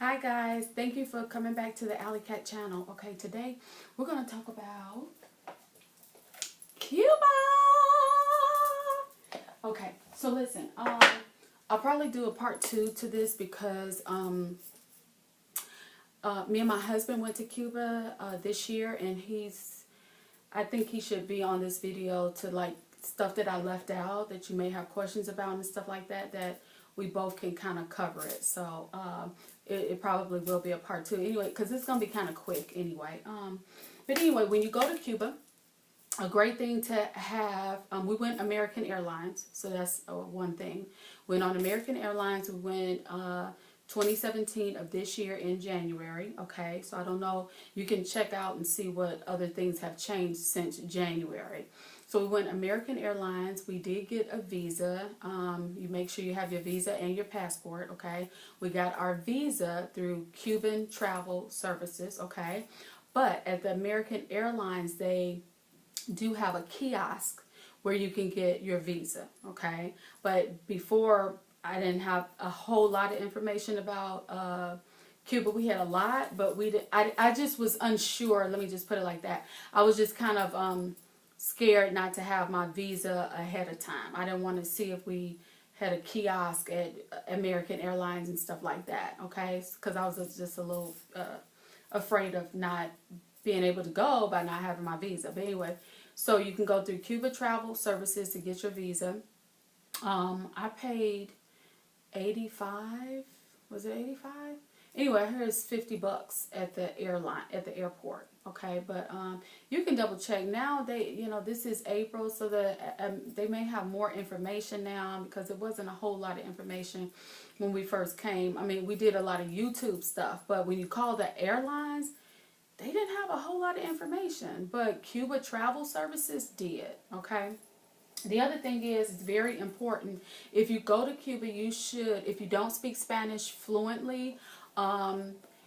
Hi guys, thank you for coming back to the Alley Cat channel. Okay, today we're going to talk about Cuba. Okay, so listen, I'll probably do a part 2 to this because me and my husband went to Cuba this year, and I think he should be on this video to like stuff that I left out that you may have questions about and stuff like that, that we both can kind of cover it. So it probably will be a part 2 anyway, because it's going to be kind of quick anyway. But anyway, when you go to Cuba, a great thing to have, we went American Airlines, so that's one thing. Went on American Airlines. We went 2017 of this year in January. Okay, so I don't know, you can check out and see what other things have changed since January. So we went American Airlines. We did get a visa. You make sure you have your visa and your passport, okay? We got our visa through Cuban Travel Services, okay? But at the American Airlines, they do have a kiosk where you can get your visa, okay? But before, I didn't have a whole lot of information about Cuba. We had a lot, but I just was unsure. Let me just put it like that. I was just kind of scared not to have my visa ahead of time. I didn't want to see if we had a kiosk at American Airlines and stuff like that, okay? Because I was just a little afraid of not being able to go by not having my visa. But anyway, so you can go through Cuba Travel Services to get your visa. I paid 85. Was it 85? Anyway, I heard it's $50 at the airport. Okay, but you can double check now. This is April, so they may have more information now, because it wasn't a whole lot of information when we first came. I mean, we did a lot of YouTube stuff, but when you call the airlines, they didn't have a whole lot of information. But Cuba Travel Services did. Okay. The other thing is, it's very important. If you go to Cuba, you should, if you don't speak Spanish fluently,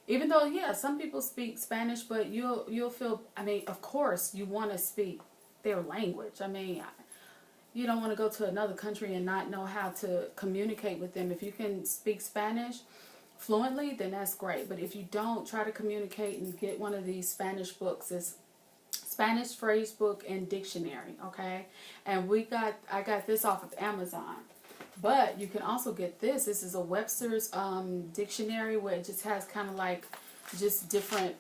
even though, yeah, some people speak Spanish, but you'll feel, I mean, of course, you want to speak their language. I mean, you don't want to go to another country and not know how to communicate with them. If you can speak Spanish fluently, then that's great. But if you don't, try to communicate and get one of these Spanish books. It's Spanish phrase book and dictionary, okay? And I got this off of Amazon. But you can also get this. This is a Webster's dictionary, where it just has kind of like just different,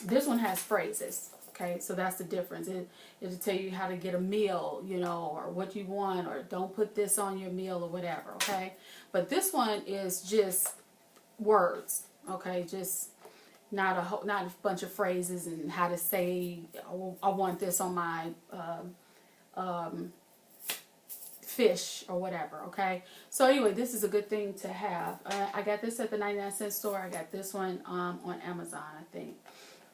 this one has phrases, okay? So that's the difference. It'll tell you how to get a meal, or what you want, or don't put this on your meal, or whatever, okay? But this one is just words, okay? Just not a bunch of phrases and how to say, I want this on my fish or whatever, okay? So anyway, this is a good thing to have. I got this at the 99-cent store. I got this one on Amazon, I think.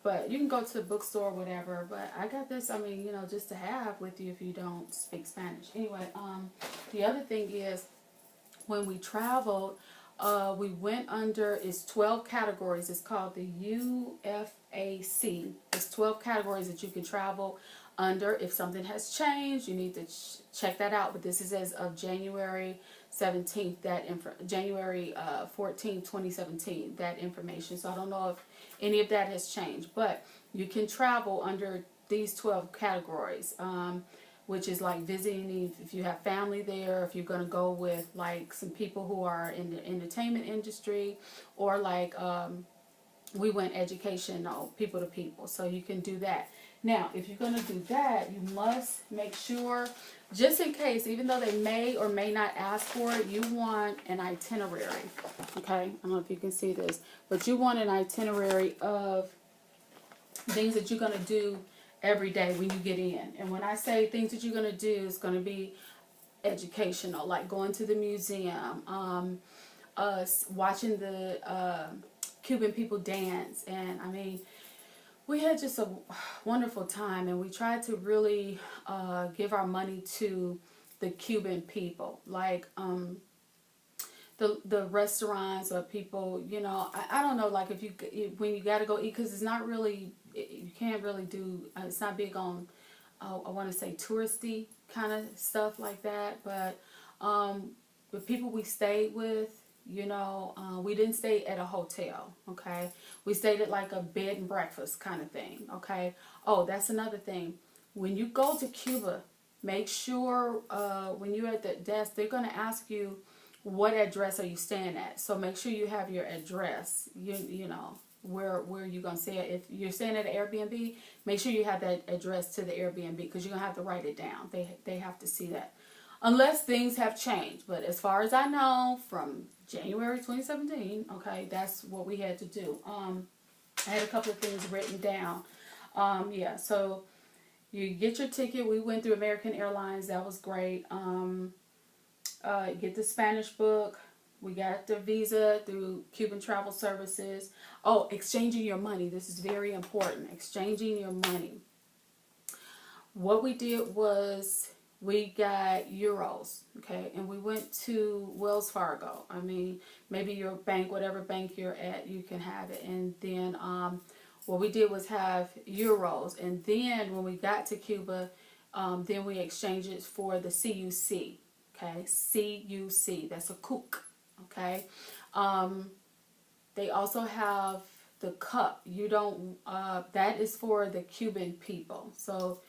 But you can go to the bookstore or whatever. But I got this, I mean, just to have with you if you don't speak Spanish. Anyway, the other thing is, when we traveled, we went under, it's 12 categories. It's called the UFAC. It's 12 categories that you can travel under. If something has changed, you need to check that out. But this is as of January 17th, January 14th, 2017, that information. So I don't know if any of that has changed. But you can travel under these 12 categories. Which is like visiting, if you have family there, if you're going to go with like some people who are in the entertainment industry, or like we went educational, people to people. So you can do that. Now, if you're going to do that, you must make sure, just in case, even though they may or may not ask for it, you want an itinerary. Okay? I don't know if you can see this, but you want an itinerary of things that you're going to do every day when you get in. And when I say things that you're going to do, it's going to be educational, like going to the museum, watching the Cuban people dance. And I mean, we had just a wonderful time, and we tried to really give our money to the Cuban people, like the restaurants or people, I don't know, like when you got to go eat, because it's not really, you can't really do, it's not big on, I want to say touristy kind of stuff like that, but the people we stayed with, You know, we didn't stay at a hotel, okay? We stayed at like a bed and breakfast kind of thing, okay? Oh, that's another thing. When you go to Cuba, make sure when you're at the desk, they're going to ask you what address are you staying at. So make sure you have your address, you know, where you're going to stay at. If you're staying at an Airbnb, make sure you have that address to the Airbnb because you're going to have to write it down. They have to see that. Unless things have changed. But as far as I know, from January 2017, okay, that's what we had to do. I had a couple of things written down. Yeah, so you get your ticket. We went through American Airlines. That was great. Get the Spanish book. We got the visa through Cuban Travel Services. Oh, exchanging your money. This is very important. Exchanging your money. What we did was we got euros, okay, and we went to Wells Fargo. I mean, maybe your bank, whatever bank you're at, you can have it. And then what we did was have euros. And then when we got to Cuba, then we exchanged it for the CUC, okay, CUC. That's a cook, okay. They also have the cup. You don't, that is for the Cuban people. So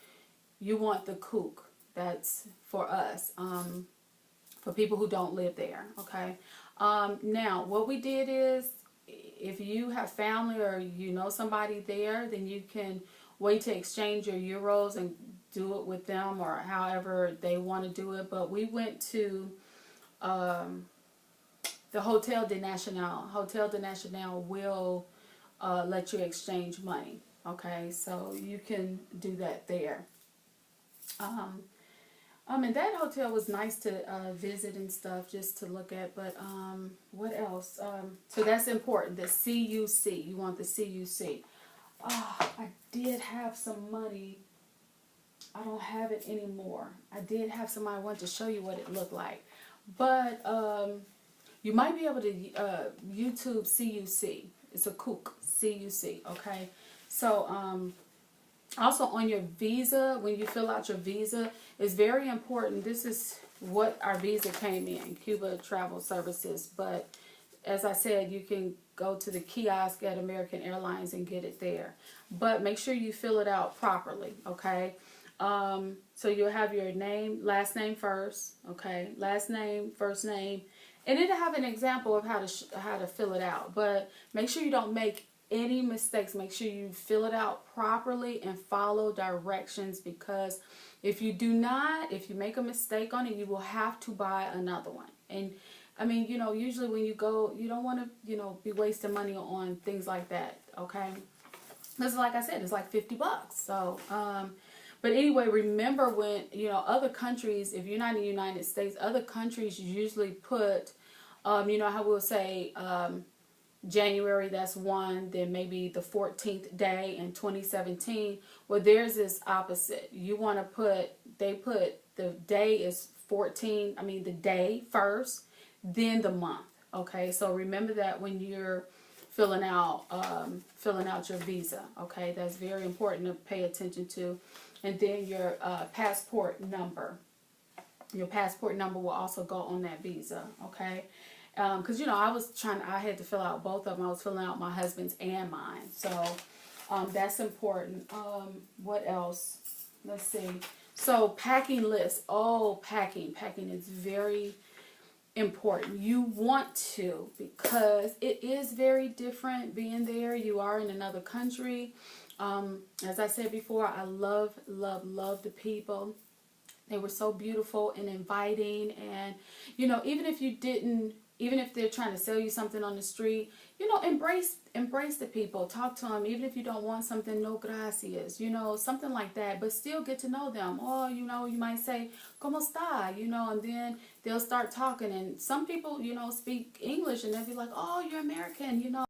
you want the kook. That's for us, for people who don't live there, okay? Now, what we did is, if you have family or you know somebody there, then you can wait to exchange your euros and do it with them or however they want to do it. But we went to the Hotel de Nacional. Hotel de Nacional will let you exchange money, okay? So you can do that there. And that hotel was nice to visit and stuff, just to look at. But what else? So that's important. The CUC. You want the CUC. I did have some money. I don't have it anymore. I did have some. I wanted to show you what it looked like. But you might be able to YouTube CUC. It's a kook. CUC. Okay. So also on your visa, when you fill out your visa, it's very important. This is what our visa came in, Cuba Travel Services. But as I said, you can go to the kiosk at American Airlines and get it there. But make sure you fill it out properly, okay? So you'll have your name, last name first, okay? Last name, first name. And it'll have an example of how to fill it out. But make sure you don't make any mistakes. Make sure you fill it out properly and follow directions, because if you do not, if you make a mistake on it, you will have to buy another one. And I mean, you know, usually when you go, you don't want to, you know, be wasting money on things like that, okay? Because like I said, it's like $50. So, but anyway, remember when, you know, other countries, if you're not in the United States, other countries usually put, you know how we'll say, January, that's one, then maybe the 14th day in 2017. Well, theirs is opposite. You want to put, they put the day is 14, I mean the day first, then the month. Okay, so remember that when you're filling out your visa. Okay, that's very important to pay attention to. And then your passport number. Your passport number will also go on that visa. Okay. Because, you know, I had to fill out both of them. I was filling out my husband's and mine. So, that's important. What else? Let's see. So, packing list. Oh, packing. Packing is very important. You want to, because it is very different being there. You are in another country. As I said before, I love the people. They were so beautiful and inviting. And, you know, even if they're trying to sell you something on the street, you know, embrace the people. Talk to them. Even if you don't want something, no gracias, you know, something like that. But still get to know them. Or, you know, you might say, ¿Cómo está? You know, and then they'll start talking. And some people, you know, speak English and they'll be like, oh, you're American, you know.